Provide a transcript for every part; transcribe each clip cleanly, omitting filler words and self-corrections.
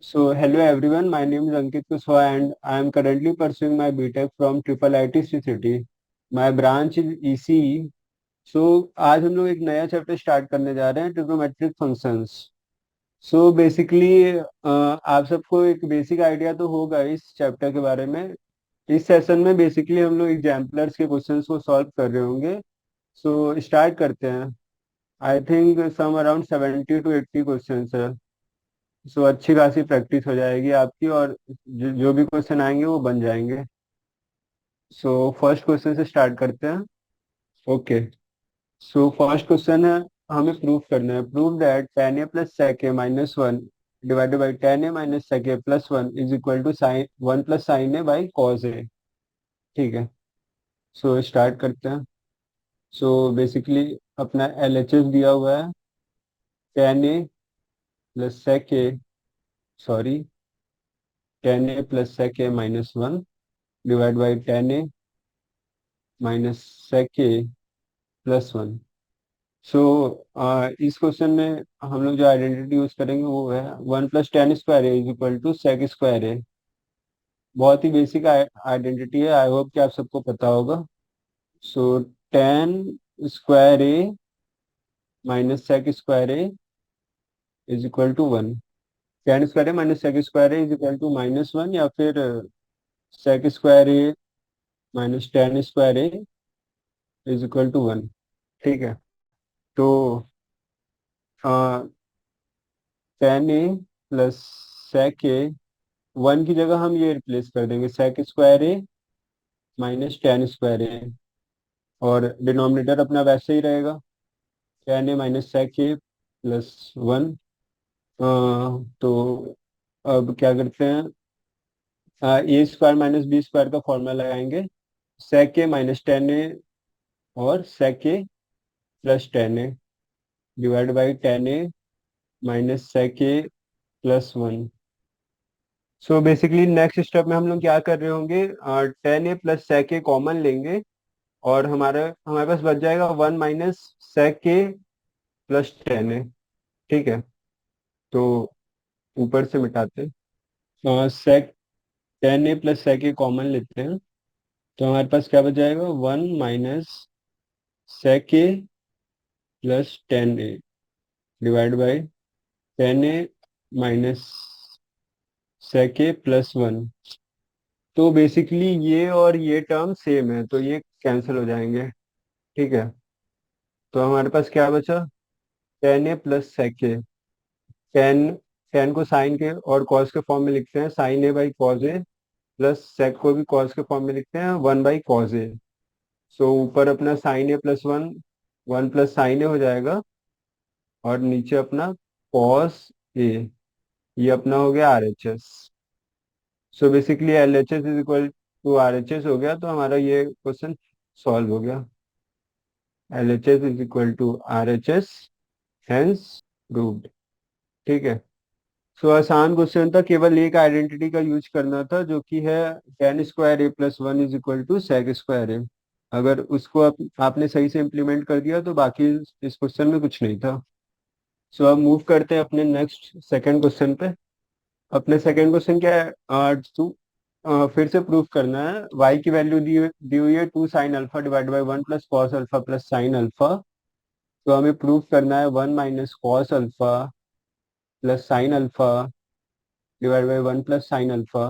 So, hello everyone, my name is Ankit Kuswa and I am currently pursuing my BTech from Triple IT City. My branch is ECE. So, आज हम लोग एक नया chapter start करने जा रहे हैं ट्रिग्नोमेट्रिक फंक्शंस। सो बेसिकली आप सबको एक बेसिक आइडिया तो होगा इस चैप्टर के बारे में। इस सेशन में बेसिकली हम लोग एग्जाम्पलर्स के क्वेश्चंस को सॉल्व कर रहे होंगे। सो स्टार्ट करते हैं। I think some around 70 to 80 questions है। सो अच्छी खासी प्रैक्टिस हो जाएगी आपकी और जो भी क्वेश्चन आएंगे वो बन जाएंगे। सो फर्स्ट क्वेश्चन से स्टार्ट करते हैं। ओके। सो फर्स्ट क्वेश्चन है, हमें प्रूव करना है, prove that tan a plus sec a minus one divided by tan a minus sec a plus one is equal to sine one plus sine A by cos A. ठीक है। So start करते हैं। So basically अपना L H S दिया हुआ है, tan a plus sec a, sorry, tan a plus sec a minus one divide by tan a minus sec a plus one. सो इस question में हम लोग जो आइडेंटिटी यूज करेंगे वो है one plus tan square A is equal to sec square A. बहुत ही बेसिक आइडेंटिटी है, आई होप कि आप सबको पता होगा। So tan square A minus sec square A is equal to one. Tan square A minus sec square A is equal to minus one, या फिर sec square A minus tan square A is equal to one. ठीक है। तो tan A plus sec A, one की जगह हम ये replace कर देंगे sec square A minus tan square A, और डिनोमिनेटर अपना वैसे ही रहेगा, ten A minus sec A plus one. तो अब क्या करते हैं, A square minus B square का फॉर्मूला लगाएंगे, sec A minus tan A और sec A plus tan A divide by tan A minus sec A plus one. So basically next step में हम लोग क्या कर रहे होंगे, tan A plus sec A common लेंगे और हमारे पास बच जाएगा one minus sec A plus tan ए। ठीक है। तो ऊपर से मिटाते हैं, sec tan A plus sec A common लेते हैं, तो हमारे पास क्या बच जाएगा, one minus sec A plus tan A divide by tan A minus sec A plus one. तो बेसिकली ये और ये टर्म सेम है तो ये कैंसिल हो जाएंगे। ठीक है। तो हमारे पास क्या बचा, tan A plus sec A, tan tan को साइन के और कॉस के फॉर्म में लिखते हैं, sine A by cos A, plus sec को भी कॉस के फॉर्म में लिखते हैं, one by cos A. So ऊपर अपना sine A plus one, one plus sine A हो जाएगा, और नीचे अपना कॉस ए, ये अपना हो गया R H S. So basically L H S is equal to R H S हो गया, तो हमारा ये क्वेश्चन सॉल्व हो गया। L H S is equal to R H S, hence proved. ठीक है। सो आसान क्वेश्चन था, केवल एक आइडेंटिटी का यूज करना था जो कि है tan square A plus one is equal to sec square A. अगर उसको आपने सही से इम्प्लीमेंट कर दिया तो बाकी इस क्वेश्चन में कुछ नहीं था। सो अब मूव करते हैं अपने नेक्स्ट सेकंड क्वेश्चन पे। अपने सेकंड क्वेश्चन क्या है, टू फिर से प्रूफ करना है, y की वैल्यू दी हुई है two sine alpha divide by one plus cos alpha plus sine alpha. तो हमें प्रूफ करना है one minus cos alpha plus sine alpha divide by one plus sine alpha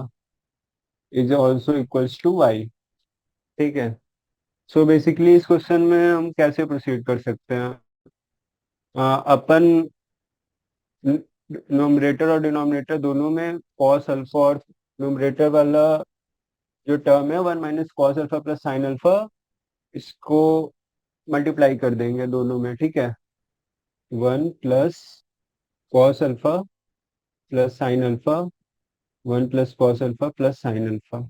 is also equals to y. ठीक है। So basically इस question में हम कैसे प्रोसीड कर सकते हैं, अपन नोमरेटर और डिनोमिनेटर दोनों में कॉस अल्फा, और नोमरेटर वाला जो टर्म है one minus cos alpha plus sine alpha, इसको मल्टीप्लाई कर देंगे दोनों में। ठीक है। One plus cos alpha plus sine alpha, one plus cos alpha plus sine alpha.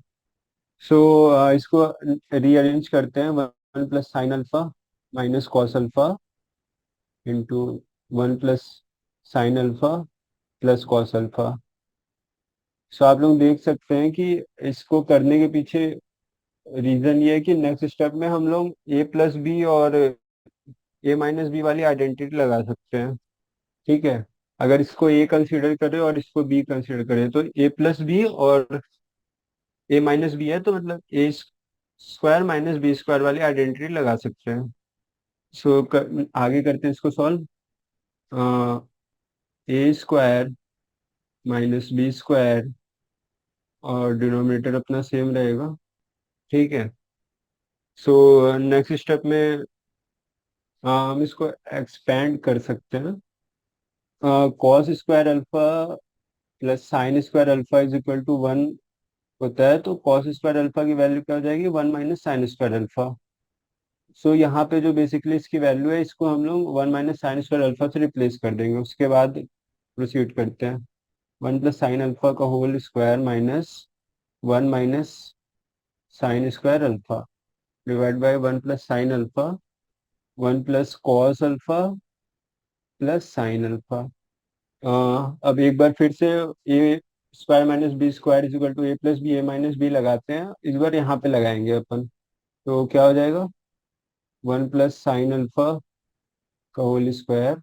So इसको रीअरेंज करते हैं, one plus sine alpha minus cos alpha into one plus sine alpha plus cos alpha. So आप लोग देख सकते हैं कि इसको करने के पीछे रीजन ये है कि नेक्स्ट स्टेप में हम लोग ए प्लस बी और ए माइनस बी वाली आइडेंटिटी लगा सकते हैं। ठीक है। अगर इसको ए कंसीडर करें और इसको बी कंसीडर करें तो ए प्लस बी और ए माइनस बी है, तो मतलब ए स्क्वायर माइनस बी स्क्वायर वाली आइडेंटिटी लगा सकते हैं। आगे करते हैं इसको सॉल्व। ए स्क्वायर माइनस बी स्क्वायर और डिनोमिनेटर अपना सेम रहेगा। ठीक है। सो नेक्स्ट स्टेप में हम इसको एक्सपेंड कर सकते हैं। Cos square alpha plus sine square alpha is equal to one होता है, तो कॉस स्क्वायर अल्फा की वैल्यू क्या हो जाएगी, one minus sine square alpha. So यहाँ पे जो बेसिकली इसकी वैल्यू है, इसको हम लोग one minus sine square alpha से रिप्लेस कर देंगे। उसके बाद प्रोसीड करते हैं। वन प्लस साइन अल्फा का whole square minus one minus sine square alpha divide by one plus sine alpha, one plus cos alpha plus sine alpha. अब एक बार फिर से A square minus B square is equal to A plus B, A minus B लगाते हैं, इस बार यहाँ पे लगाएंगे अपन। तो क्या हो जाएगा, वन प्लस साइन अल्फा का whole square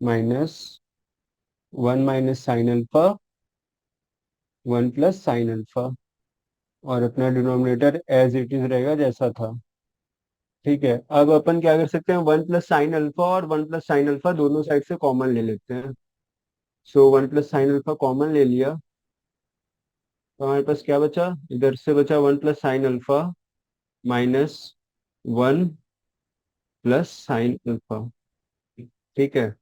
minus one minus sine alpha, one plus sine alpha, और अपना डिनोमिनेटर एज इट इज रहेगा जैसा था। ठीक है। अब अपन क्या कर सकते हैं, वन प्लस साइन अल्फा और वन प्लस साइन अल्फा दोनों साइड से कॉमन ले लेते हैं। So one plus sine alpha common ले लिया, तो हमारे पास क्या बचा, इधर से बचा one plus sine alpha minus one plus sine alpha. ठीक है।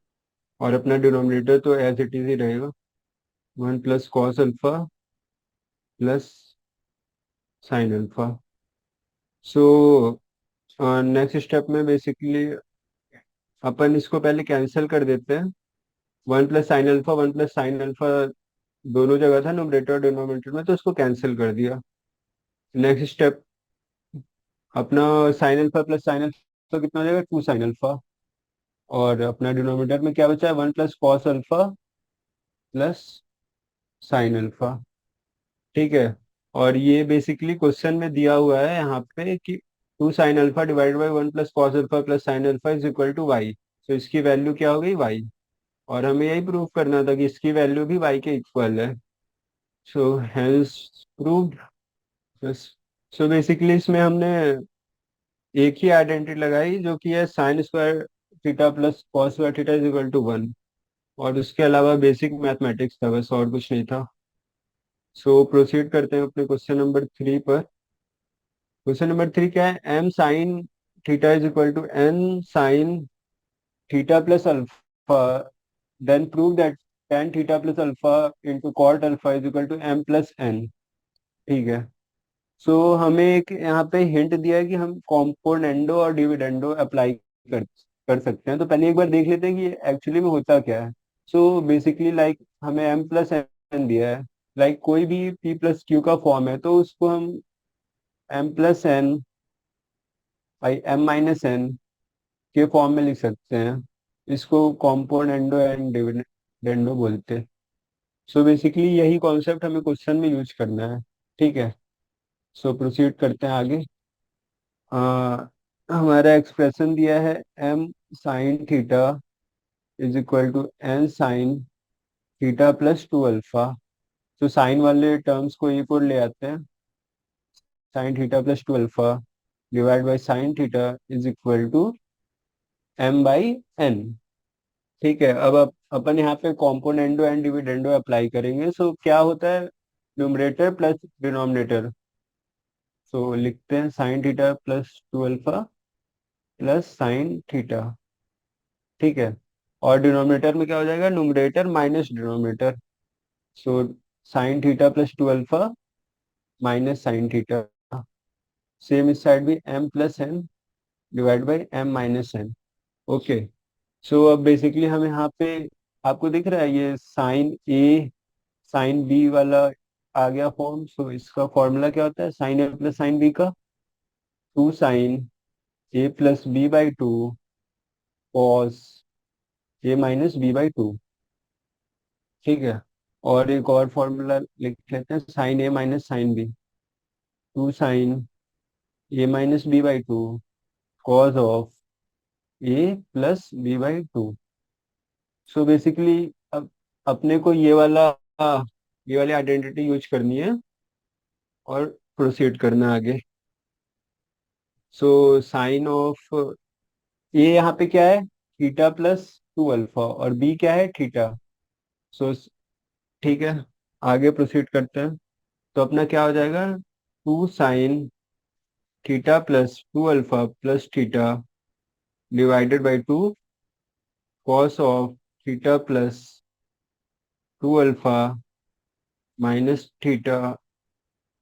और अपना डिनोमिनेटर तो एज इट इज ही रहेगा, one plus cos alpha plus sine alpha. So next step में बेसिकली अपन इसको पहले कैंसिल कर देते हैं। वन प्लस साइन अल्फा दोनों जगह था न्यूमरेटर और डिनोमिनेटर में, तो उसको कैंसिल कर दिया। नेक्स्ट स्टेप अपना sign alpha plus sine alpha कितना हो जाएगा, टू साइन अल्फा। और अपना डिनोमिनेटर में क्या बचा है, one plus cos alpha plus sine alpha. ठीक है। और ये बेसिकली क्वेश्चन में दिया हुआ है यहाँ पे कि two sine alpha divide by one plus cos alpha plus sine alpha is equal to y. तो इसकी वैल्यू क्या हो गई, वाई। और हमें यही प्रूव करना था कि इसकी वैल्यू भी वाई के इक्वल है। So hence proved. बस। सो बेसिकली इसमें हमने एक ही आइडेंटिटी लगाई जो कि है sine square theta plus cos square theta is equal to one. और उसके अलावा बेसिक मैथमेटिक्स था बस, और कुछ नहीं था। सो प्रोसीड करते हैं अपने क्वेश्चन नंबर थ्री पर। क्वेश्चन नंबर थ्री क्या है, M sine theta is equal to N sine theta plus alpha, then prove that tan theta plus alpha into cot alpha is equal to M plus N. ठीक है। So हमें एक यहाँ पे hint दिया है कि हम कॉम्पोनेंडो और डिविडेंडो अप्लाई कर कर सकते हैं। तो पहले एक बार देख लेते हैं कि एक्चुअली में होता क्या है। सो बेसिकली लाइक हमें एम प्लस एन दिया है, लाइक कोई भी पी प्लस क्यू का फॉर्म है, तो उसको हम M plus N by M minus N के फॉर्म में लिख सकते हैं। इसको कॉम्पोनेंडो एंड डिविडेंडो बोलते हैं। सो बेसिकली यही कॉन्सेप्ट हमें क्वेश्चन में यूज करना है। ठीक है। सो प्रोसीड करते हैं आगे। आ, हमारा एक्सप्रेशन दिया है M sine theta is equal to N sine theta plus two alpha. तो साइन वाले टर्म्स को एक और ले आते हैं, sine theta plus two alpha divide by sine theta is equal to M by N. ठीक है। अब अपन यहाँ पे कॉम्पोनेंडो एंड डिविडेंडो अप्लाई करेंगे। सो क्या होता है, न्यूमरेटर प्लस डिनोमिनेटर। सो लिखते हैं sine theta plus two alpha plus sine theta. ठीक है। और डिनोमिनेटर में क्या हो जाएगा, numerator minus denominator. So sine theta plus two alpha minus sine theta. Same इस साइड भी M plus N divide by M minus N. Okay. So अब बेसिकली हम यहाँ पे, आपको दिख रहा है ये साइन ए साइन बी वाला आ गया फॉर्म। सो इसका फॉर्मूला क्या होता है, साइन ए प्लस साइन बी का two sine A plus B by two cos A minus B by two. ठीक है। और एक और फॉर्मूला लिख लेते हैं, sine A minus sine B two sine A minus B by two cos of A plus B by two. So basically अब अपने को ये वाली आइडेंटिटी यूज करनी है और प्रोसीड करना है आगे। सो साइन ऑफ ये यहाँ पे क्या है, थीटा प्लस 2 अल्फा, और बी क्या है, थीटा। सो ठीक है, आगे प्रोसीड करते हैं। तो अपना क्या हो जाएगा, 2 sin theta plus 2 alpha plus theta divided by 2 cos of theta plus 2 alpha minus theta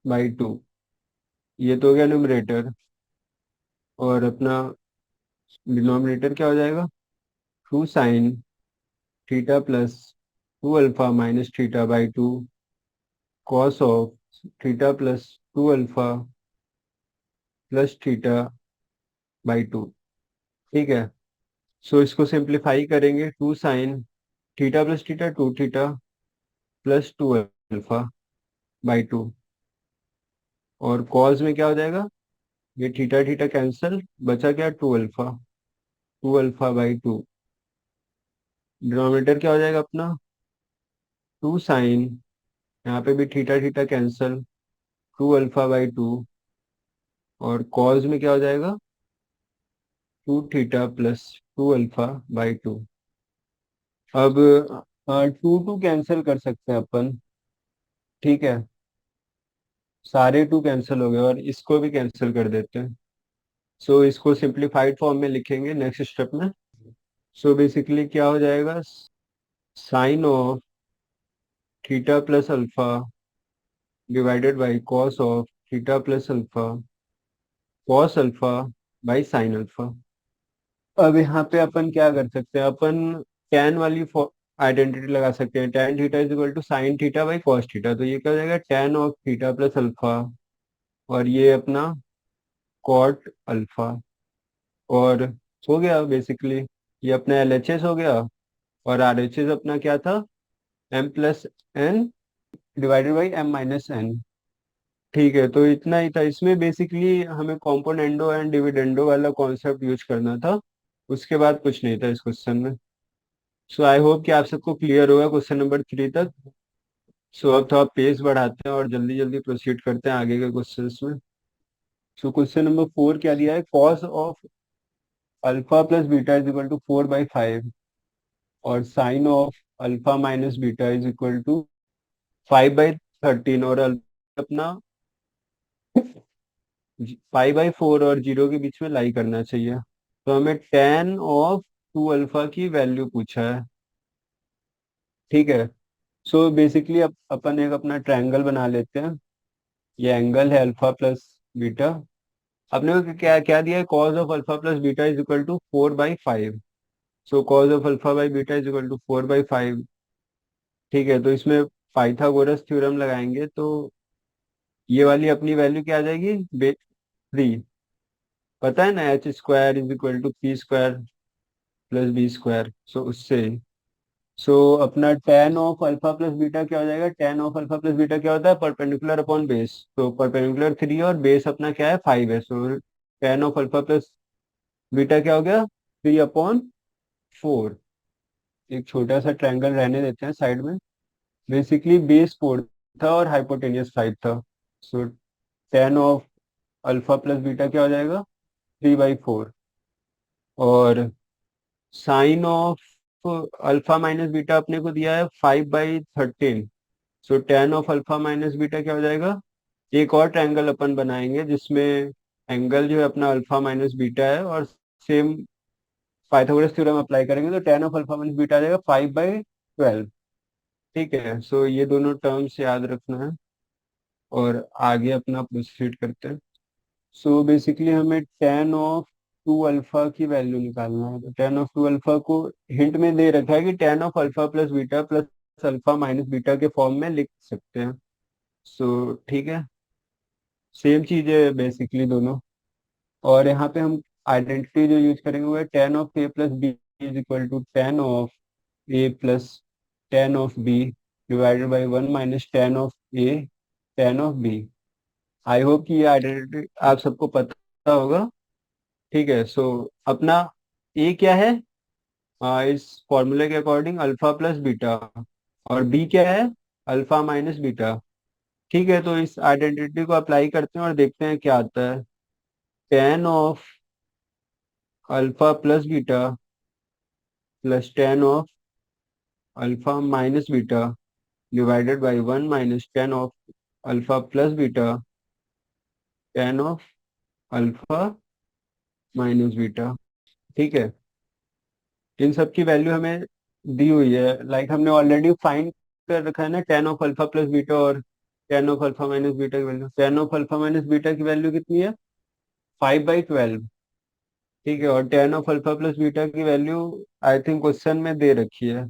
by 2। ये तो हो गया न्यूमरेटर। और अपना डिनोमिनेटर क्या हो जाएगा, 2 sin theta plus 2 alpha minus theta by 2 cos of theta plus 2 alpha plus theta by 2। ठीक है। सो इसको सिंप्लीफाई करेंगे, 2 sin theta plus theta 2 theta plus 2 alpha by 2। और कॉस में क्या हो जाएगा, ये थीटा थीटा कैंसिल, बचा क्या, 2 अल्फा 2 अल्फा बाई 2। डिनोमिनेटर क्या हो जाएगा अपना, 2 sin, यहाँ पे भी theta theta cancel, 2 alpha by 2। और कॉस में क्या हो जाएगा, 2 थीटा प्लस 2 अल्फा बाई 2। अब 2 कैंसिल कर सकते हैं अपन। ठीक है, सारे 2 कैंसिल हो गए और इसको भी कैंसिल कर देते हैं। सो इसको सिंप्लीफाइड फॉर्म में लिखेंगे नेक्स्ट स्टेप में। सो बेसिकली क्या हो जाएगा, sine of theta plus alpha divided by cos of theta plus alpha by sine alpha. अब यहाँ पे अपन क्या कर सकते हैं, अपन tan वाली आइडेंटिटी लगा सकते हैं, tan theta is equal to sine theta by cos theta. तो ये क्या हो जाएगा, tan of theta plus alpha, और ये अपना कॉट अल्फा। और हो गया बेसिकली, ये अपना एलएचएस हो गया। और आरएचएस अपना क्या था, m+n डिवाइडेड बाई m-n। ठीक है, तो इतना ही था इसमें। बेसिकली हमें कॉम्पोनेंडो एंड डिविडेंडो वाला कॉन्सेप्ट यूज करना था, उसके बाद कुछ नहीं था इस क्वेश्चन में। सो आई होप कि आप सबको क्लियर होगा क्वेश्चन नंबर 3 तक। सो अब थोड़ा पेस बढ़ाते हैं और जल्दी जल्दी प्रोसीड करते हैं आगे के क्वेश्चंस में। सो क्वेश्चन नंबर 4 क्या दिया है, cos of alpha plus beta is equal to 4/5, और sine of alpha minus beta is equal to 5/13। और अपना 5/4 और 0 के बीच में लाई करना चाहिए। तो हमें tan ऑफ 2 अल्फा की वैल्यू पूछा है। ठीक है। सो बेसिकली अब अपन एक अपना ट्रायंगल बना लेते हैं। ये एंगल है अल्फा प्लस बीटा। अपने को क्या क्या दिया है, cos of alpha plus beta is equal to 4/5। So cos of alpha by beta is equal to 4/5। ठीक है, तो इसमें पाइथागोरस थ्योरम लगाएंगे तो ये वाली अपनी वैल्यू क्या आ जाएगी, 3। पता है ना, h² is equal to p² plus b²। So उससे सो अपना tan of alpha plus beta क्या हो जाएगा, tan of alpha plus beta क्या होता है, परपेंडिकुलर अपॉन बेस। तो परपेंडिकुलर 3 और बेस अपना क्या है, 5 है। So tan of alpha plus beta क्या हो गया, 3/4। एक छोटा सा ट्रायंगल रहने देते हैं साइड में। बेसिकली बेस 4 था और हाइपोटेनियस 5 था। So tan of alpha plus beta क्या हो जाएगा, 3/4। और sine of alpha minus beta अपने को दिया है 5/13। So tan of alpha minus beta क्या हो जाएगा, एक और ट्रायंगल अपन बनाएंगे जिसमें एंगल जो है अपना अल्फा माइनस बीटा है, और सेम पाइथागोरस थ्योरम अप्लाई करेंगे तो tan of alpha minus beta आ जाएगा 5/12। ठीक है, सो ये दोनों टर्म्स याद रखना है और आगे अपना प्रोसीड करते हैं। सो बेसिकली हमें tan ऑफ 2 अल्फा की वैल्यू निकालना है। तो tan ऑफ 2 अल्फा को हिंट में दे रखा है कि tan of alpha plus beta plus alpha minus beta के फॉर्म में लिख सकते हैं। सो ठीक है, सेम चीज है बेसिकली दोनों। और यहाँ पे हम आइडेंटिटी जो यूज करेंगे वो है tan of A plus B is equal to tan of A plus tan of B divided by 1 - tan of A tan of B. I hope कि ये आइडेंटिटी आप सबको पता होगा। ठीक है, सो अपना ए क्या है, इस फॉर्मूले के अकॉर्डिंग अल्फा प्लस बीटा। और बी क्या है, अल्फा माइनस बीटा। ठीक है, तो इस आइडेंटिटी को अप्लाई करते हैं और देखते हैं क्या आता है। Tan of alpha plus beta plus tan of alpha minus beta divided by one minus ten of alpha plus beta ten of alpha minus beta. ठीक है, इन सब की वैल्यू हमें दी हुई है, लाइक हमने ऑलरेडी फाइंड कर रखा है ना, tan of alpha plus beta और tan of alpha minus beta की value. Tan of alpha minus beta की वैल्यू कितनी है, 5/12। ठीक है, और tan of alpha plus beta की वैल्यू आई थिंक क्वेश्चन में दे रखी है,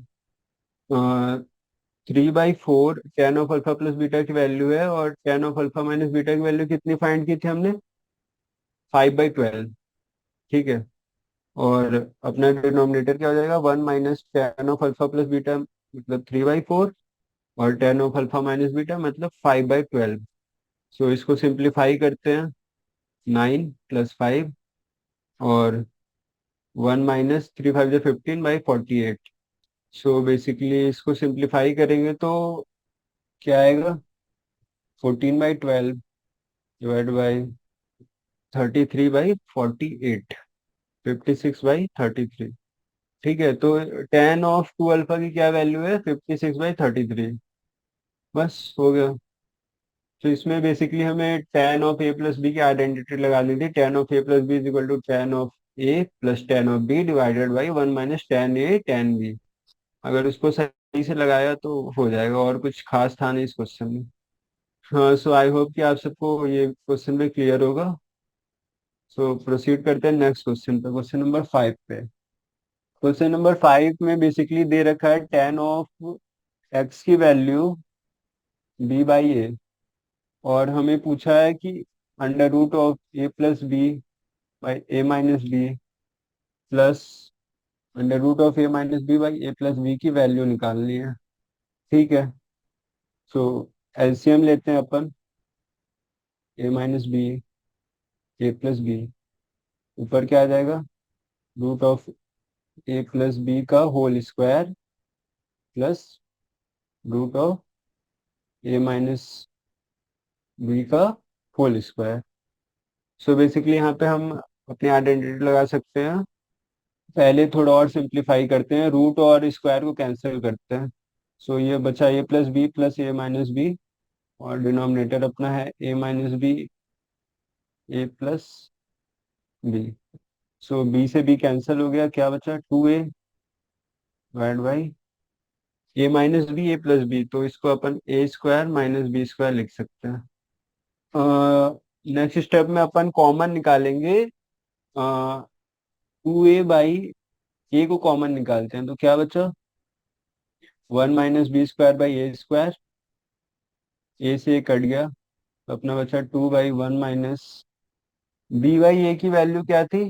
3/4 tan of alpha plus beta की वैल्यू है, और tan of alpha minus beta की वैल्यू कितनी फाइंड की थी हमने, 5/12। ठीक है, और अपना डिनोमिनेटर क्या हो जाएगा, one minus ten of alpha plus beta मतलब 3/4, और tan of alpha minus beta मतलब 5/12। सो इसको सिंप्लीफाई करते हैं, 9 + 5, और वन माइनस 3 × 5 = 15/48। सो बेसिकली इसको सिंप्लीफाई करेंगे तो क्या आएगा, 14/12 डिवाइड बाई 33/48, 56/33। ठीक है, तो टेन ऑफ टू अल्फा की क्या वैल्यू है, 56/33। बस हो गया। तो इसमें बेसिकली हमें tan of A plus B की आइडेंटिटी लगानी थी, tan of A plus B is equal to tan of A plus tan of B divided by one minus tan A tan B. अगर उसको सही से लगाया तो हो जाएगा, और कुछ खास था नहीं इस क्वेश्चन में। हाँ, सो आई होप कि आप सबको ये क्वेश्चन में क्लियर होगा। सो प्रोसीड करते हैं नेक्स्ट क्वेश्चन पे, क्वेश्चन नंबर 5 पे। क्वेश्चन नंबर 5 में बेसिकली दे रखा है टेन ऑफ एक्स की वैल्यू b/a, और हमें पूछा है कि under root of A plus B by A minus B plus under root of A minus B by A plus B की वैल्यू निकालनी है। ठीक है, सो एलसीएम लेते हैं अपन, A minus B A plus B, ऊपर क्या आ जाएगा, root of A plus B का whole square plus root of A minus B का होल स्क्वायर। सो बेसिकली यहाँ पे हम अपनी आइडेंटिटी लगा सकते हैं। पहले थोड़ा और सिंप्लीफाई करते हैं, रूट और स्क्वायर को कैंसिल करते हैं। सो ये बचा A plus B plus A minus B, और डिनोमिनेटर अपना है A minus B A plus B. So B से बी कैंसिल हो गया, क्या बचा, 2a divide by A minus B A plus B, तो इसको अपन A square minus B square लिख सकते हैं। नेक्स्ट स्टेप में अपन कॉमन निकालेंगे, 2a/, ए को कॉमन निकालते हैं, तो क्या बचा, one minus B square by A square, A से ए कट गया, तो अपना बचा 2/1 माइनस b/a की वैल्यू क्या थी,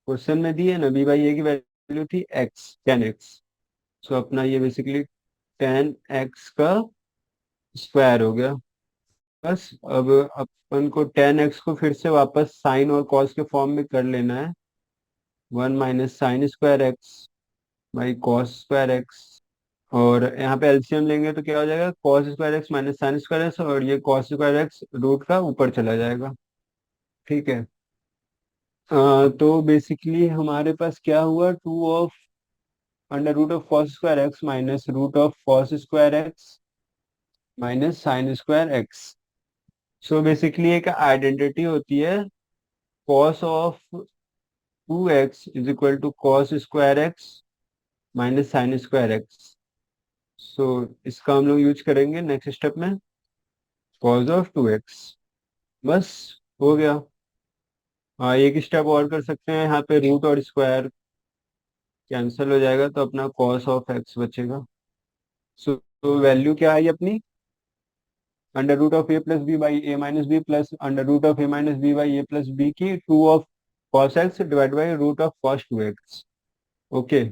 क्वेश्चन में दी है ना, b/a की वैल्यू थी x, 10x। सो अपना ये बेसिकली 10x का स्क्वायर हो गया। बस अब अपन को 10x को फिर से वापस साइन और कॉस के फॉर्म में कर लेना है, one minus sine square x by cos square x, और यहाँ पे एलसीएम लेंगे तो क्या हो जाएगा, cos square X minus sine square x, और ये कॉस स्क्वायर एक्स रूट का ऊपर चला जाएगा। ठीक है, तो बेसिकली हमारे पास क्या हुआ, two of under root of cos square X minus root of cos square X minus sine square X. So basically एक आइडेंटिटी होती है, cos of 2x is equal to cos square X minus sine square X. So इसका हम लोग use करेंगे next step में, cos of 2x। बस हो गया। हाँ, एक स्टेप और कर सकते हैं, यहाँ पे रूट और स्क्वायर कैंसिल हो जाएगा, तो अपना कॉस ऑफ एक्स बचेगा। सो वैल्यू क्या आई अपनी, under root of A plus B by A minus B plus under root of A minus B by A plus B की two of cos X divide by root of cos 2x। Okay,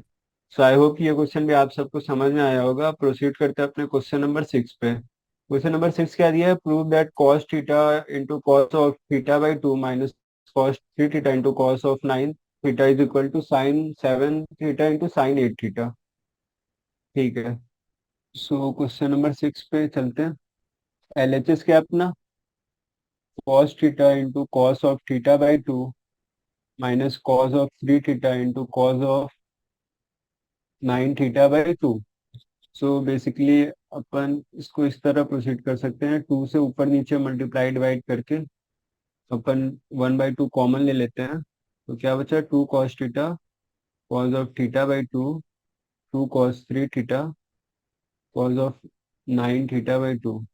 so I hope ये question भी आप सबको समझ में आया होगा। Proceed करते हैं अपने क्वेश्चन नंबर 6 पे। क्वेश्चन नंबर 6 क्या दिया है, prove that cos theta into cos of theta by 2 minus cos 3 theta into cos of 9 theta is equal to sine 7 theta into sine 8 theta. ठीक है। सो क्वेश्चन नंबर 6 पे चलते हैं। LHS क्या है अपना? Cos theta into cos of theta by two minus cos of 3 theta into cos of 9 theta by two. So basically अपन इसको इस तरह प्रोसीड कर सकते हैं, टू से ऊपर नीचे मल्टीप्लाई डिवाइड करके अपन 1/2 कॉमन ले लेते हैं। तो क्या बचा? 2 cos theta cos of theta by to, 2 cos 3 theta cos of 9 theta by two.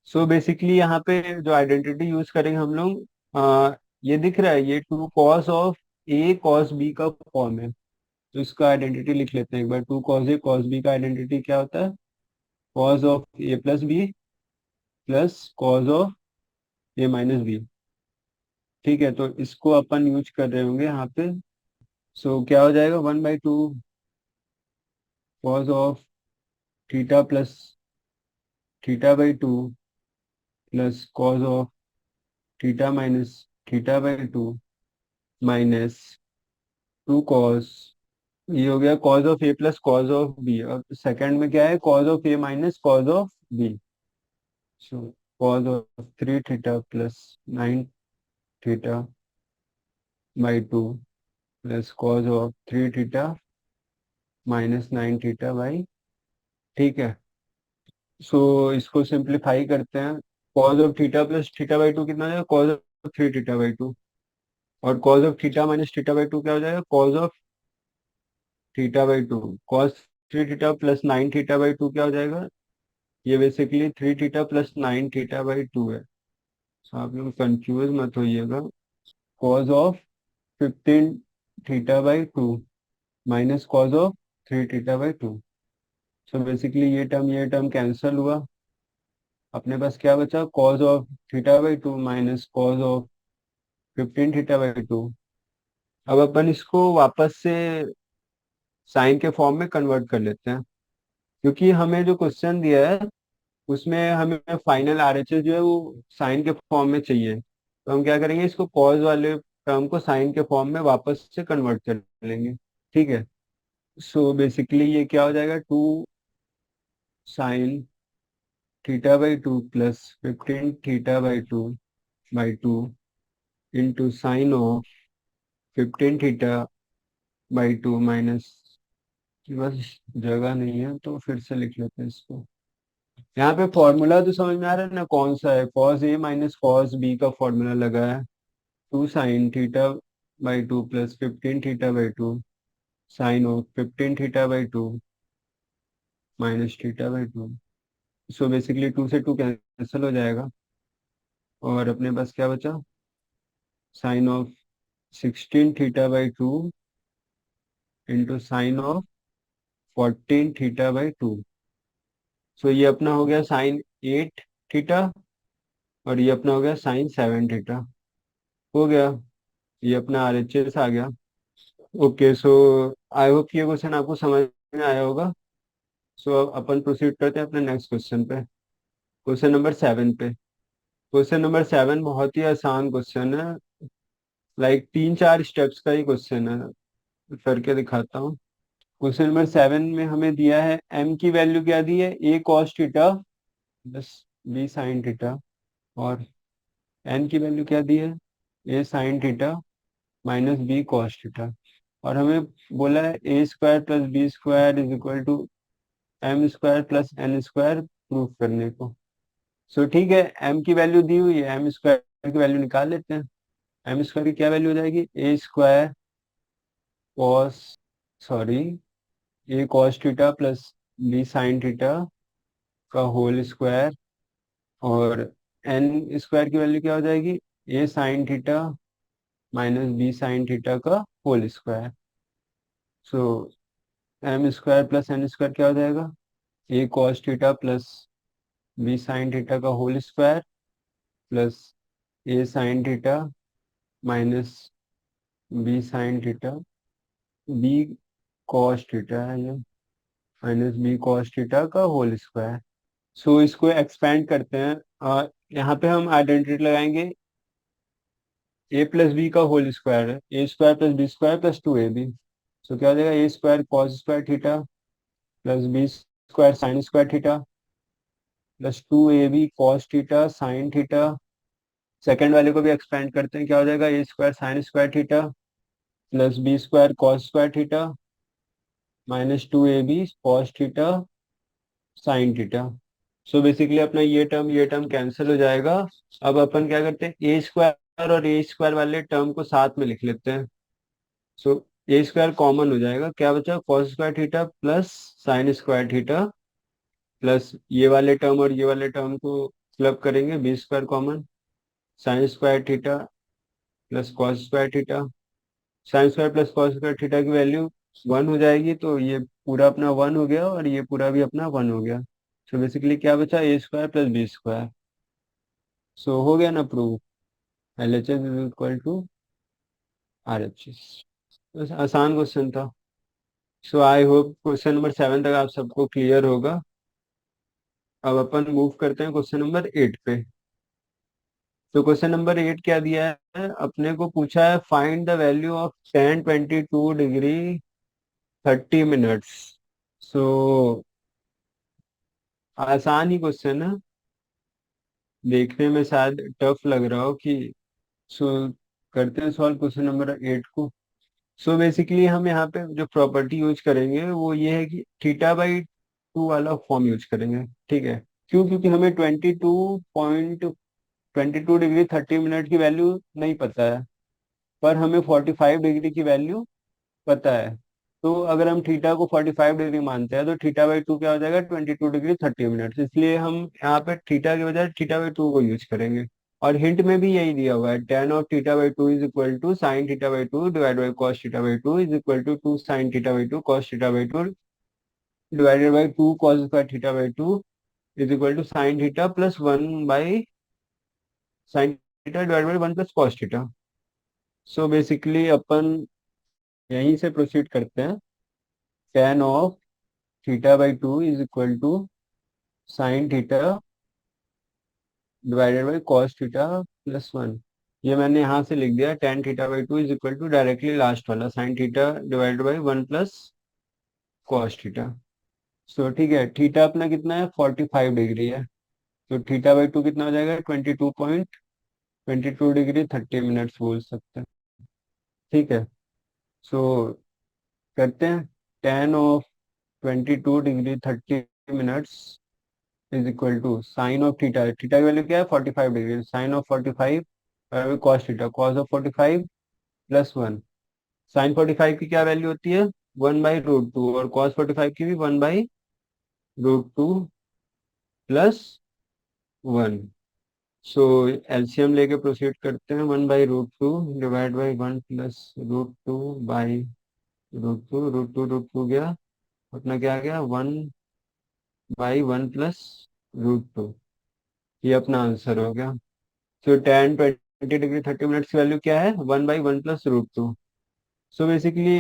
So basically यहाँ पे जो आइडेंटिटी यूज करेंगे हम लोग, ये दिख रहा है, ये 2 cos of A cos B का फॉर्म है। तो इसका आइडेंटिटी लिख लेते हैं एक बार। 2 cos A cos B का आइडेंटिटी क्या होता है? Cos of A plus B plus cos of A minus B. ठीक है, तो इसको अपन यूज कर रहे होंगे यहाँ पे। सो क्या हो जाएगा? 1/2 cos of theta plus theta by two plus cos of theta minus theta by two minus 2 cos, ये हो गया cos of A plus cos of B, और सेकंड में क्या है? Cos of A minus cos of B. So cos of 3 theta plus 9 theta by two plus cos of 3 theta minus 9 theta by. ठीक है। So इसको simplify करते हैं। Cos of theta plus theta by two कितना हो जाएगा? Cos of 3 theta by two. और cos of theta minus theta by two क्या हो जाएगा? Cos of theta by two. Cos 3 theta plus 9 theta by two क्या हो जाएगा? ये basically 3 theta plus 9 theta by two है। तो आप लोग कंफ्यूज मत होइएगा। Cos of 15 theta by two minus cos of 3 theta by two. So basically ये टर्म कैंसल हुआ। अपने पास क्या बचा? Cos of theta by two minus cos of 15 theta by to. अब अपन इसको वापस से साइन के फॉर्म में कन्वर्ट कर लेते हैं, क्योंकि हमें जो क्वेश्चन दिया है उसमें हमें फाइनल RHS जो है वो साइन के फॉर्म में चाहिए। तो हम क्या करेंगे? इसको कॉस वाले टर्म को साइन के फॉर्म में वापस से कन्वर्ट कर लेंगे। ठीक है। सो बेसिकली ये क्या हो जाएगा? 2 sin theta by two plus 15 theta by two into sine of 15 theta by two minus, बस जगह नहीं है तो फिर से लिख लेते हैं इसको। यहाँ पे फॉर्मूला तो समझ में आ रहा है ना, कौन सा है? Cos A minus cos B का फॉर्मूला लगा है। 2 sin theta by two plus 15 theta by two sine of 15 theta by two minus theta by two. So basically 2 से 2 कैंसिल हो जाएगा, और अपने पास क्या बचा? Sine of 16 theta by two into sine of 14 theta by two. So ये अपना हो गया साइन 8 थीटा, और ये अपना हो गया साइन 7 थीटा। हो गया। ये अपना RHS आ गया। ओके, सो आई होप ये क्वेश्चन आपको समझ में आया होगा। सो अब अपन प्रोसीड करते हैं अपने नेक्स्ट क्वेश्चन पे, क्वेश्चन नंबर 7 पे। क्वेश्चन नंबर 7 बहुत ही आसान क्वेश्चन है, लाइक 3-4 स्टेप्स का ही क्वेश्चन है। करके दिखाता हूँ। क्वेश्चन नंबर 7 में हमें दिया है m की वैल्यू क्या दी है? A cos theta plus B sin theta. और n की वैल्यू क्या दी है? A sin theta minus B cos theta. और हमें बोला है A² + B² = M² + N² proof करने को। सो ठीक है, m की वैल्यू दी हुई है, M² की वैल्यू निकाल लेते हैं। M² की क्या वैल्यू हो जाएगी? Cos sorry A cos theta plus B sin theta का होल स्क्वायर। और N² की वैल्यू क्या हो जाएगी? A sin theta minus B sin theta का whole square. So M² plus N² क्या हो जाएगा? A cos theta plus B sin theta का whole square plus A sin theta minus B sin theta, B cos theta है ये, minus B cos theta का whole square. सो इसको expand करते हैं, और यहाँ पे हम आइडेंटिटी लगाएंगे। A + B का होल स्क्वायर है, A² + B² + 2AB। सो क्या हो जाएगा? A² cos² theta plus square sine square theta plus 2ab cos theta sine theta. Second वाले को भी एक्सपेंड करते हैं, क्या हो जाएगा, a square sine square theta plus B square cos square theta minus 2ab cos theta sine theta. So basically अपना ये टर्म कैंसिल हो जाएगा। अब अपन क्या करते हैं, ए स्क्वायर और ए स्क्वायर वाले टर्म को साथ में लिख लेते हैं। सो ए स्क्वायर कॉमन हो जाएगा, क्या बचा, cos square theta plus sine square theta plus ये वाले टर्म और ये वाले टर्म को क्लब करेंगे, B square common, sine square theta plus cos square theta. Sine square plus cos square theta की वैल्यू 1 हो जाएगी, तो ये पूरा अपना 1 हो गया और ये पूरा भी अपना 1 हो गया। सो बेसिकली क्या बचा, A square plus B square. So हो गया ना prove, L H S is equal to R H S. बस आसान क्वेश्चन था। So I hope question number 7 तक आप सबको क्लियर होगा। अब अपन मूव करते हैं क्वेश्चन नंबर 8 पे। तो क्वेश्चन नंबर 8 क्या दिया है, अपने को पूछा है find the value of tan 22 degree 30 minutes. So आसान ही क्वेश्चन है, देखने में शायद टफ लग रहा हो कि, सो करते हैं सॉल्व क्वेश्चन नंबर 8 को। सो बेसिकली हम यहाँ पे जो प्रॉपर्टी यूज करेंगे वो ये है कि थीटा/2 वाला फॉर्म यूज करेंगे। ठीक है, क्यों, क्योंकि हमें 22.22 डिग्री 30 मिनट की वैल्यू नहीं पता है, पर हमें 45 डिग्री की वैल्यू पता है। तो अगर हम थीटा को 45 डिग्री मानते हैं तो थीटा/2 क्या हो जाएगा, 22 डिग्री 30 मिनट, इसलिए हम यहाँ पे थीटा के बजाय थीटा/2 को यूज करेंगे। और हिंट में भी यही दिया हुआ है, tan of theta is equal to sine theta divide by cos theta is equal to 2 sine theta cos theta divided by 2 cos square theta is equal to sine theta plus 1 by sine theta divide by 1 plus cos theta. So basically अपन यहीं से proceed करते हैं। tan of theta is equal to sine theta divided by cos theta plus 1। ये मैंने यहाँ से लिख दिया, tan theta is equal to directly last वाला sine theta divided by 1 plus cos theta. So ठीक है, थीटा अपना कितना है, 45 डिग्री है, तो थीटा/2 कितना हो जाएगा, 22.22 डिग्री 30 मिनट्स बोल सकते हैं। ठीक है, सो करते हैं, tan of 22 degree 30 minutes is equal to sine of theta, theta की वैल्यू क्या है, 45 degree, sine of 45 cos theta, cos of 45 plus 1। Sine 45 की क्या वैल्यू होती है, 1/√2, और कॉस 45 की भी 1/√2 प्लस 1। सो एलसीएम लेके प्रोसीड करते हैं, 1/√2 डिवाइड बाई 1 प्लस √2 बाई √2, √2 गया, अपना क्या आ गया, 1/1 प्लस √2। ये अपना आंसर हो गया। तो tan 20 डिग्री 30 मिनट्स की वैल्यू क्या है, 1/1 प्लस √2। सो बेसिकली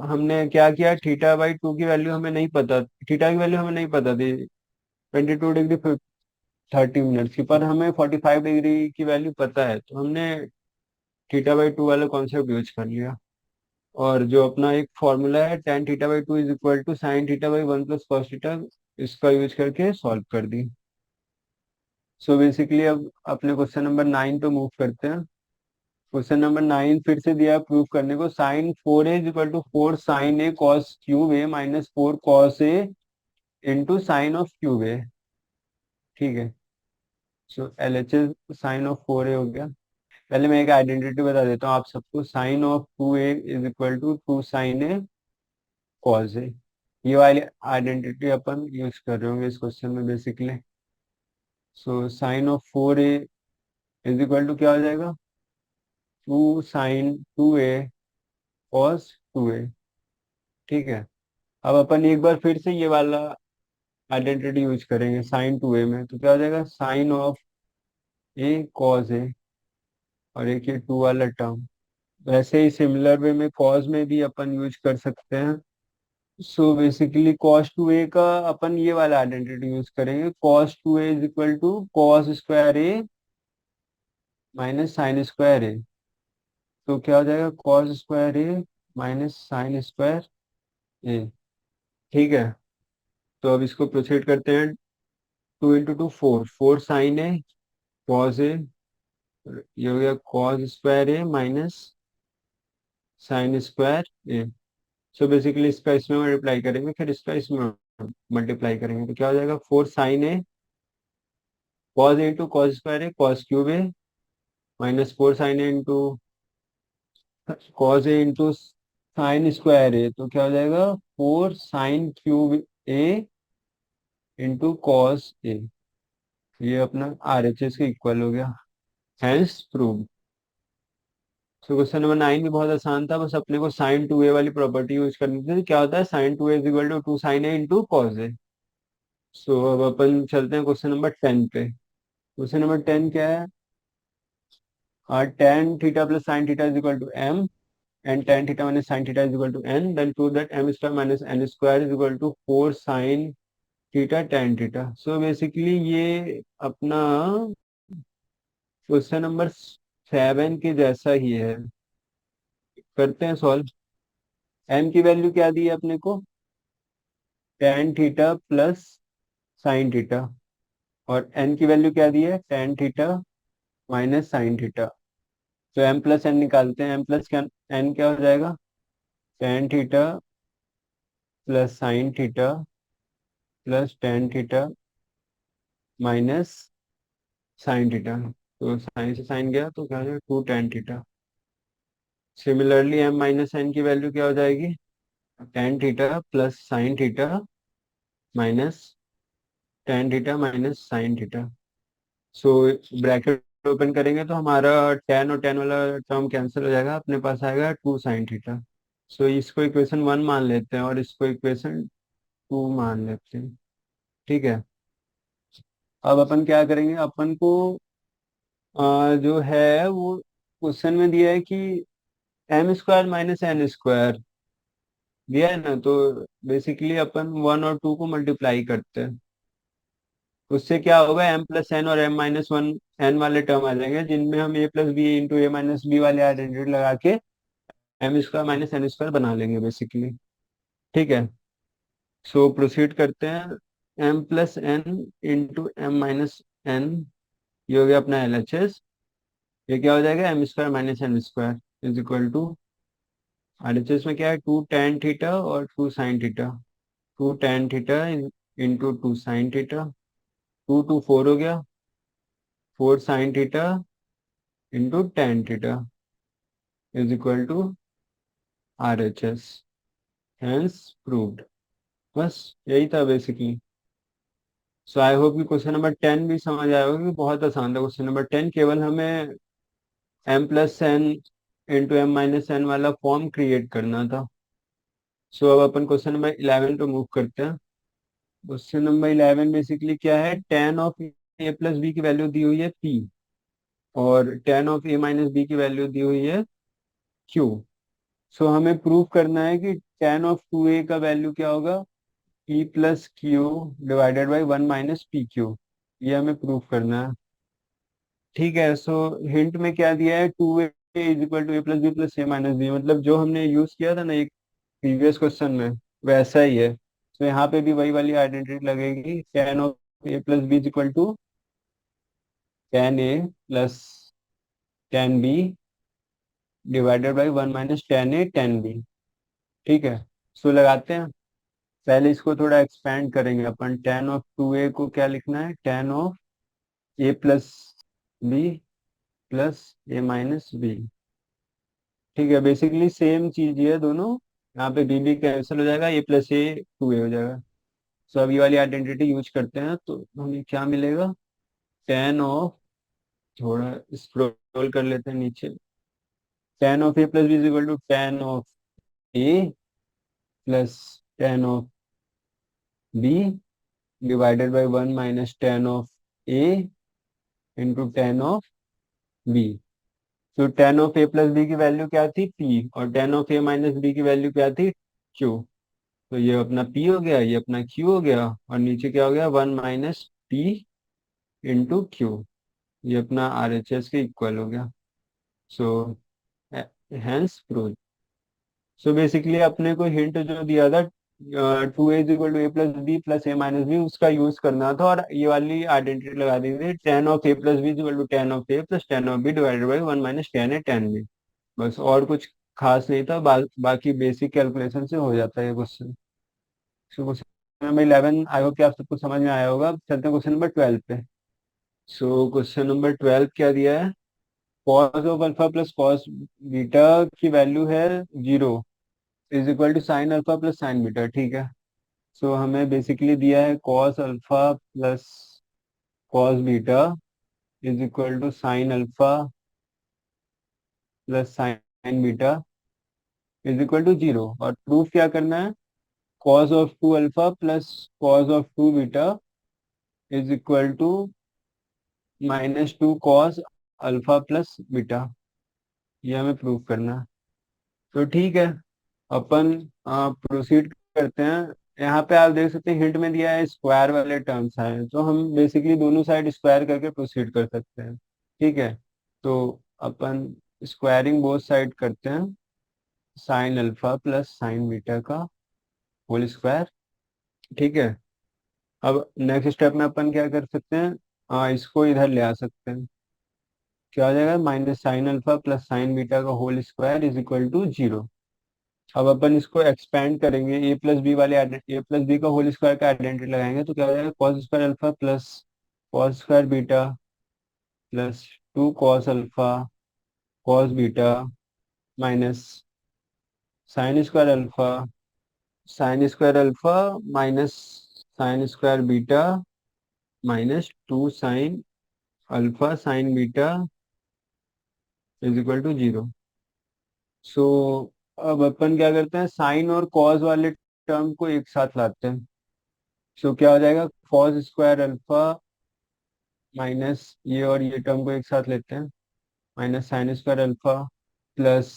हमने क्या किया, थीटा/2 की वैल्यू हमें नहीं पता, थीटा की वैल्यू हमें नहीं पता थी 22 डिग्री 30 मिनट्स की, पर हमें 45 डिग्री की वैल्यू पता है, तो हमने थीटा/2 वाला कॉन्सेप्ट यूज कर लिया। और जो अपना एक फॉर्मूला है, tan theta is equal to sine theta plus cos theta, इसका यूज करके सॉल्व कर दी। सो बेसिकली अब अपने क्वेश्चन नंबर 9 पे मूव करते हैं। क्वेश्चन नंबर 9 फिर से दिया प्रूफ करने को, sine 4a is equal to 4 sin a cos cube a minus 4 cos a into sine of cube a. ठीक है, so L H S sine of 4a हो गया। पहले मैं एक आइडेंटिटी बता देता हूँ आप सबको, sine of 2a is equal to 2 sin a cos a. ये वाली आइडेंटिटी अपन यूज कर रहे होंगे इस क्वेश्चन में basically. So sine of 4a is equal to क्या हो जाएगा, 2 sin 2a कॉस 2a। ठीक है, अब अपन एक बार फिर से ये वाला आइडेंटिटी यूज करेंगे साइन 2a में, तो क्या हो जाएगा, sine of A cos A, और एक ये 2 वाला टर्म। वैसे ही सिमिलर वे में कॉस में भी अपन यूज कर सकते हैं। सो बेसिकली cos 2a का अपन ये वाला आइडेंटिटी यूज करेंगे, cos 2a is equal to cos square A minus sine square a. तो क्या हो जाएगा, cos square A minus sine square a. ठीक है, तो अब इसको प्रोसीड करते हैं। 2 × 2 4, 4 sin A cos A, ये हो गया cos² A minus sin²A। So basically इसका इसमें मल्टीप्लाई करेंगे, फिर इसका इसमें मल्टीप्लाई करेंगे, तो क्या हो जाएगा 4 sin A cos A into cos² A cos³ A minus 4 sin A into cos A into sin²A, तो क्या हो जाएगा 4 sin³ A into cos A। ये अपना RHS के इक्वल हो गया, हैंस प्रूव। तो क्वेश्चन नंबर 9 भी बहुत आसान था, बस अपने को sin 2A वाली प्रॉपर्टी यूज करनी थी। क्या होता है sin 2A equal to 2 sin A into cos A. So अब अपन चलते हैं क्वेश्चन नंबर 10 पे। क्वेश्चन नंबर 10 क्या है? tan theta plus sin theta is equal to m and tan theta minus sin theta is equal to n, then prove that m² minus n² is equal to 4 sin theta tan theta. So basically ये अपना question number 7 के जैसा ही है, करते हैं solve. m की value क्या दी है अपने को? tan theta plus sin theta, और n की वैल्यू क्या दी है? tan theta minus sin theta. तो m प्लस n निकालते हैं, m प्लस n क्या हो जाएगा? tan theta plus sin theta plus tan theta minus sin theta. तो साइन से साइन गया तो क्या हो जाएगा 2 tan theta. Similarly m minus n की वैल्यू क्या हो जाएगी? tan theta plus sin theta minus tan theta minus sin theta. So bracket open करेंगे तो हमारा tan और tan वाला टर्म कैंसिल हो जाएगा, अपने पास आएगा 2 sin थीटा। सो इसको इक्वेशन 1 मान लेते हैं और इसको इक्वेशन 2 मान लेते हैं। ठीक है, अब अपन क्या करेंगे, अपन को जो है वो क्वेश्चन में दिया है कि m² माइनस n² दिया है ना, तो बेसिकली अपन 1 और 2 को मल्टीप्लाई करते हैं। उससे क्या होगा, m प्लस n और m माइनस 1 n वाले टर्म आ जाएंगे, जिनमें हम a plus B into A minus B वाले आइडेंटिटी लगा के m² माइनस n² बना लेंगे बेसिकली। ठीक है, सो प्रोसीड करते हैं। m plus n into M minus n, ये हो गया अपना LHS। ये क्या हो जाएगा m² minus n² is equal to RHS में क्या है 2 tan थीटा और 2 sin theta. 2 tan theta into 2 sin theta, 2 2 4 हो गया, 4 sin theta into tan theta is equal to RHS, hence proved. बस यही था बेसिकली। सो आई होप कि क्वेश्चन नंबर 10 भी समझ आया होगा कि बहुत आसान था क्वेश्चन नंबर 10। केवल हमें m plus n into M minus n वाला फॉर्म क्रिएट करना था। सो अब अपन क्वेश्चन नंबर 11 पे मूव करते हैं। क्वेश्चन नंबर 11 बेसिकली क्या है, tan of a plus B की वैल्यू दी हुई है p, और tan of a minus B की वैल्यू दी हुई है q। सो हमें प्रूव करना है कि tan ऑफ 2a का वैल्यू क्या होगा, p plus Q divided by 1 minus P Q. ये हमें प्रूव करना है। ठीक है, सो हिंट में क्या दिया है, 2a is equal to A plus B plus A minus B, मतलब जो हमने यूज किया था ना एक प्रीवियस क्वेश्चन में, वैसा ही है। तो यहाँ पे भी वही वाली आइडेंटिटी लगेगी, tan of A plus B is equal to tan A plus tan B divided by 1 minus tan A tan B. ठीक है, सो लगाते हैं। पहले इसको थोड़ा एक्सपेंड करेंगे अपन, tan ऑफ 2a को क्या लिखना है, tan of A plus B plus A minus B. ठीक है, बेसिकली सेम चीज ही है दोनों। यहाँ पे बी बी कैंसिल हो जाएगा, ए प्लस ए 2a हो जाएगा। सो अब ये वाली आइडेंटिटी यूज करते हैं तो हमें क्या मिलेगा, tan ऑफ, थोड़ा स्क्रॉल कर लेते हैं नीचे, tan of A plus B is equal to tan of A plus tan of B divided by 1 minus tan of A into tan of B. तो tan of A plus B की value क्या थी, p, और tan of A minus B की value क्या थी, q। तो ये अपना p हो गया, ये अपना q हो गया, और नीचे क्या हो गया 1 माइनस p इंटू क्यू। ये अपना RHS के इक्वल हो गया। So hence prove. So basically अपने को हिंट जो दिया था 2a is equal to A plus B plus A minus B, उसका यूज करना था, और ये वाली आइडेंटिटी लगा दी थी, tan of A plus B is equal to tan of A plus tan of B divided by one minus tan है टेन बी। बस और कुछ खास नहीं था, बाकी बेसिक कैलकुलेशन से हो जाता है ये क्वेश्चन। सो क्वेश्चन नंबर 11 आई होप कि आप सबको समझ में आया होगा। अब चलते हैं क्वेश्चन नंबर 12 पे। सो क्वेश्चन नंबर 12 क्या दिया है, cos of alpha plus cos beta की वैल्यू है 0 is equal to sine alpha plus sine beta, ठीक है। सो हमें बेसिकली दिया है cos alpha plus cos beta is equal to sine alpha plus sine beta is equal to 0, और proof क्या करना है, cos of two alpha plus cos of two beta is equal to minus two cos alpha plus beta, ये हमें proof करना है। तो ठीक है, अपन प्रोसीड करते हैं। यहाँ पे आप देख सकते हैं हिंट में दिया है स्क्वायर वाले टर्म्स आए, तो हम बेसिकली दोनों साइड स्क्वायर करके प्रोसीड कर सकते हैं, ठीक है। तो अपन स्क्वायरिंग बोथ साइड करते हैं, sign alpha plus sine beta का होल स्क्वायर, ठीक है। अब नेक्स्ट स्टेप में अपन क्या कर सकते हैं, इसको इधर ले आ सकते हैं, क्या हो जाएगा, minus sine alpha plus sine beta का whole square is equal to 0। अब अपन इसको एक्सपेंड करेंगे, ए प्लस बी वाले ए प्लस बी का होल स्क्वायर का आइडेंटिटी लगाएंगे, तो क्या हो जाएगा, cos square alpha plus cos square beta plus two cos alpha cos beta minus sine square alpha sine square alpha minus sine square beta minus two sine alpha sine beta is equal to 0। So अब अपन क्या करते हैं, sign और cos वाले term को एक साथ लाते हैं। सो क्या हो जाएगा, कॉस स्क्वायर अल्फा माइनस ये और ये टर्म को एक साथ लेते हैं, minus sine square alpha plus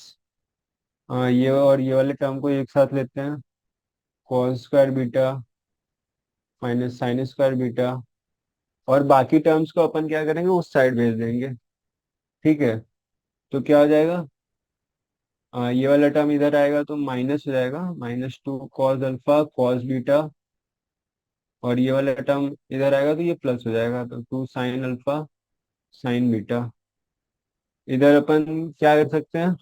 ये और ये वाले टर्म को एक साथ लेते हैं, cos square beta minus sine square beta, और बाकी टर्म्स को अपन क्या करेंगे, उस साइड भेज देंगे, ठीक है। तो क्या हो जाएगा, ये वाला टर्म इधर आएगा तो माइनस हो जाएगा, minus two cos alpha cos beta, और ये वाला टर्म इधर आएगा तो ये प्लस हो जाएगा, तो two sine alpha sine beta. इधर अपन क्या कर सकते हैं,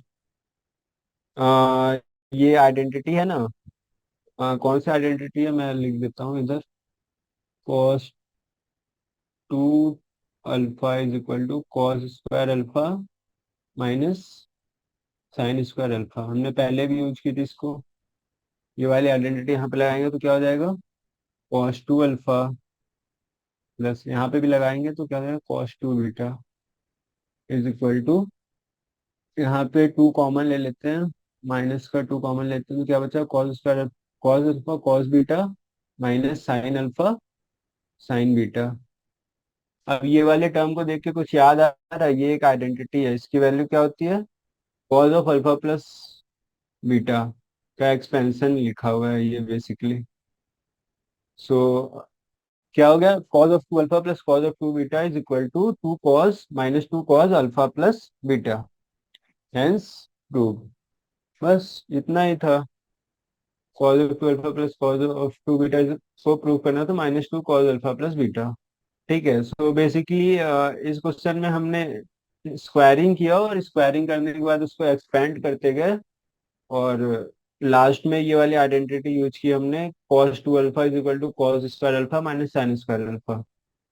ये आइडेंटिटी है ना, कौन सी आइडेंटिटी है, मैं लिख देता हूँ इधर, cos two alpha is equal to cos square alpha minus sine square alpha, हमने पहले भी यूज की थी इसको। ये वाली आइडेंटिटी यहाँ पे लगाएंगे तो क्या हो जाएगा, कॉस टू अल्फा प्लस यहाँ पे भी लगाएंगे तो क्या हो जाएगा, cos two beta is equal to, यहाँ पे टू कॉमन ले लेते हैं, माइनस का टू कॉमन लेते हैं तो क्या बचा, cos square cos alpha cos beta minus sine alpha sine beta. अब ये वाले टर्म को देख के कुछ याद आ रहा है, ये एक आइडेंटिटी है, इसकी वैल्यू क्या होती है, cos of alpha plus beta का एक्सपेंशन लिखा हुआ है ये बेसिकली। सो क्या हो गया, cos of two alpha plus cos of two beta is equal to two cos minus two cos alpha plus beta, hence prove. बस इतना ही था, cos of two alpha plus cos of two beta को prove करना तो minus two cos alpha plus beta, ठीक है। So basically इस क्वेश्चन में हमने स्क्वायरिंग किया, और स्क्वायरिंग करने के बाद उसको एक्सपेंड करते गए, और लास्ट में ये वाली आइडेंटिटी यूज की हमने, cos two alpha is equal to cos square alpha minus sine square alpha,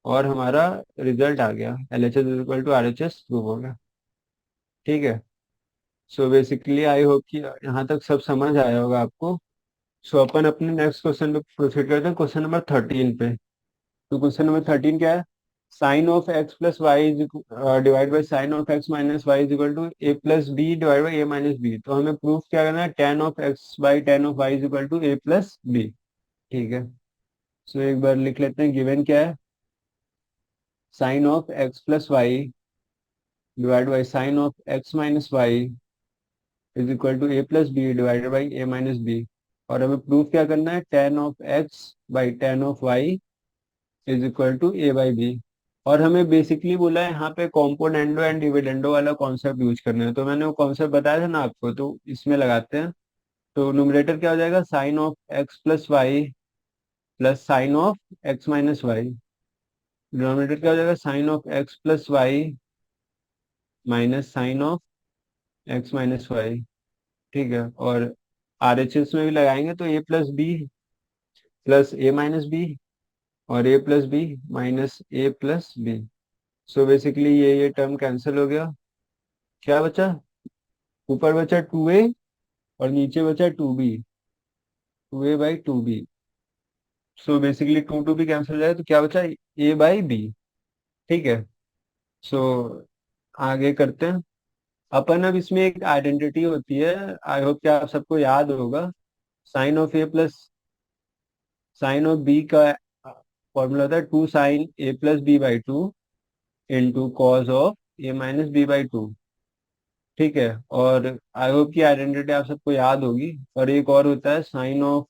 और हमारा रिजल्ट आ गया, L H S is equal to R H S prove हो गया, ठीक है। सो बेसिकली आई होप कि यहाँ तक सब समझ आया होगा आपको। सो अपन अपने नेक्स्ट क्वेश्चन पे प्रोसीड करते हैं, क्वेश्चन नंबर 13 पे। तो क्वेश्चन नंबर 13 क्या है, sine of x plus Y is divide by sine of x minus Y is equal to A plus B divide by A minus B. तो हमें proof क्या करना है, tan of X by tan of Y is equal to A plus B, ठीक है। सो एक बार लिख लेते हैं, गिवन क्या है, sine of x plus Y divide by sine of x minus Y is equal to A plus B divided by A minus B, और हमें प्रूफ क्या करना है, tan of X by tan of Y is equal to A by B. और हमें basically बोला है यहाँ पे कॉम्पोनेंडो एंड डिविडेंडो वाला कॉन्सेप्ट यूज करना है, तो मैंने वो कॉन्सेप्ट बताया था ना आपको, तो इसमें लगाते हैं। तो न्यूमरेटर क्या हो जाएगा, sine of x plus Y plus sine of x minus Y. Denominator क्या हो जाएगा, sine of x plus Y minus sine of x minus Y. ठीक है, और आरएचएस में भी लगाएंगे तो A plus B plus A minus B और A plus B minus A plus B. So basically ये टर्म कैंसिल हो गया। क्या बचा, ऊपर बचा टू ए और नीचे बचा two B, two A by two B. So basically two two B cancel हो जाए तो क्या बचा, ए बाई बी। ठीक है। सो आगे करते हैं अपन। अब इसमें एक आइडेंटिटी होती है, आई होप कि आप सबको याद होगा। Sine of A plus sine of B का फॉर्मूला था two sine A plus B by two into cos of A minus B by two. ठीक है, और आई होप की आइडेंटिटी आप सबको याद होगी। और एक और होता है sine of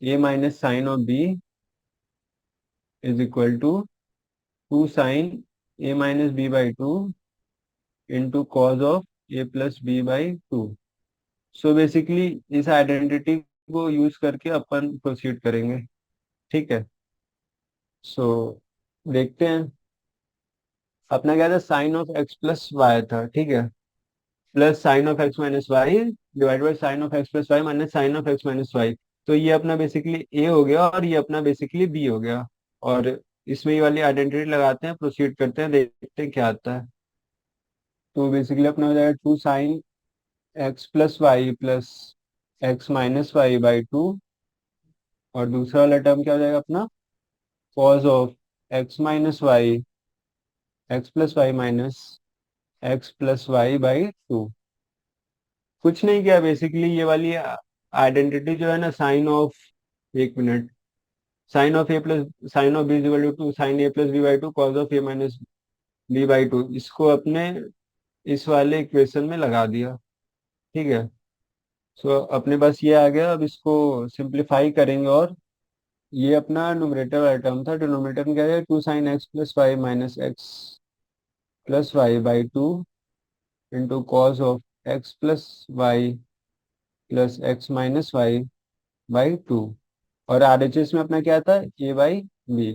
A minus sine of B is equal to two sine A minus B by two into cos of A plus B by two. So basically इस आइडेंटिटी को यूज करके अपन प्रोसीड करेंगे। ठीक है। सो देखते हैं। अपना क्या था, sine of x plus y था। ठीक है, plus sine of x minus y divide by sine of x plus Y minus sine of x minus y. तो ये अपना बेसिकली ए हो गया और ये अपना बेसिकली बी हो गया। और इसमें ये वाली आइडेंटिटी लगाते हैं, प्रोसीड करते हैं, देखते हैं क्या आता है। तो बेसिकली अपना हो जाएगा two sine x plus Y plus x minus y by two. और दूसरा वाला टर्म क्या हो जाएगा अपना, cos of x minus y x plus Y minus x plus y by two. कुछ नहीं किया बेसिकली, ये वाली आइडेंटिटी जो है ना, साइन ऑफ, एक minute, sine of A plus sine of b equal to sine A plus B by two cos of A minus B by two, इसको अपने इस वाले इक्वेशन में लगा दिया। ठीक है। सो अपने पास ये आ गया। अब इसको सिंप्लीफाई करेंगे और ये अपना न्यूमरेटर वाला टर्म था, डिनोमिनेटर में क्या है, two sine x plus Y minus x plus y by two into cos of x plus Y plus x minus y by two. और आरएचएस में अपना क्या था, ए बाई बी।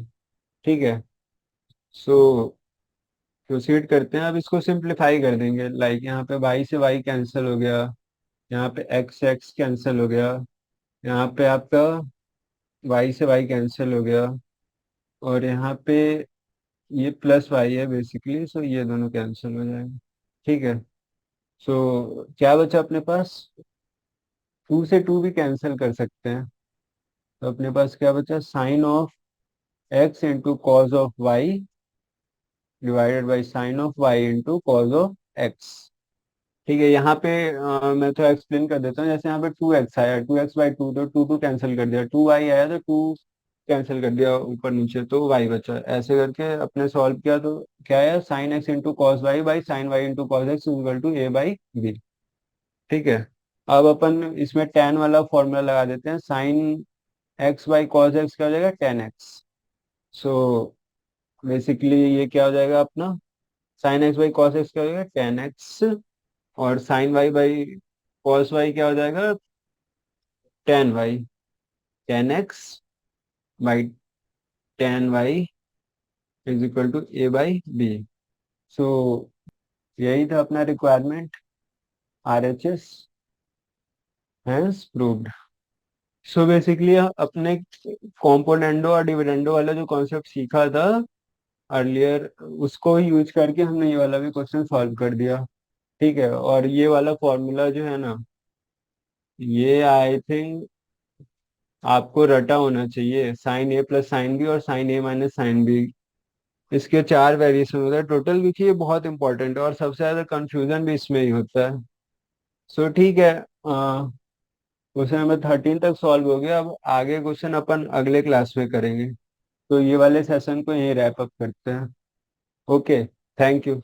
ठीक है। सो प्रोसीड करते हैं। अब इसको सिंप्लीफाई कर देंगे। लाइक यहाँ पे वाई से वाई कैंसिल हो गया, यहाँ पे एक्स एक्स कैंसिल हो गया, यहाँ पे आपका वाई से वाई कैंसिल हो गया, और यहाँ पे ये प्लस वाई है बेसिकली, सो ये दोनों कैंसिल हो जाएंगे। ठीक है। सो क्या बचा अपने पास, टू से टू भी कैंसिल कर सकते हैं। तो अपने पास क्या बचा, sine of x into cos of y divided by sine of y into cos of x. ठीक है, यहाँ पे मैं तो एक्सप्लेन कर देता हूँ। जैसे यहाँ पे टू एक्स आया, टू एक्स बाई टू, तो टू टू कैंसिल कर दिया, टू वाई आया तो टू कैंसिल कर दिया ऊपर नीचे, तो वाई बचा। ऐसे करके अपने सॉल्व किया तो क्या है, sine x into cos y by sine y into cos x equal to A by b. ठीक है। अब अपन इसमें टेन वाला फॉर्मूला लगा देते हैं। Sign x by cos x क्या हो जाएगा, टेन एक्स। सो बेसिकली ये क्या हो जाएगा अपना, sine x by cos x क्या हो जाएगा, टेन एक्स। और sine y by cos y क्या हो जाएगा, tan y. Tan x by tan y is equal to A by b. So यही था अपना requirement. R H S has proved. So basically अपने कॉम्पोनेंडो और डिविडेंडो वाला जो कॉन्सेप्ट सीखा था अर्लियर, उसको ही यूज करके हमने ये वाला भी क्वेश्चन सॉल्व कर दिया। ठीक है, और ये वाला फॉर्मूला जो है ना, ये आई थिंक आपको रटा होना चाहिए। साइन ए प्लस साइन बी और sign A minus sine B, इसके चार वेरिएशन होते हैं टोटल, क्योंकि ये बहुत इंपॉर्टेंट है और सबसे ज्यादा कंफ्यूजन भी इसमें ही होता है। सो ठीक है, क्वेश्चन नंबर 13 तक सॉल्व हो गया। अब आगे क्वेश्चन अपन अगले क्लास में करेंगे। तो ये वाले सेशन को यहीं रैप अप करते हैं। Okay, thank you.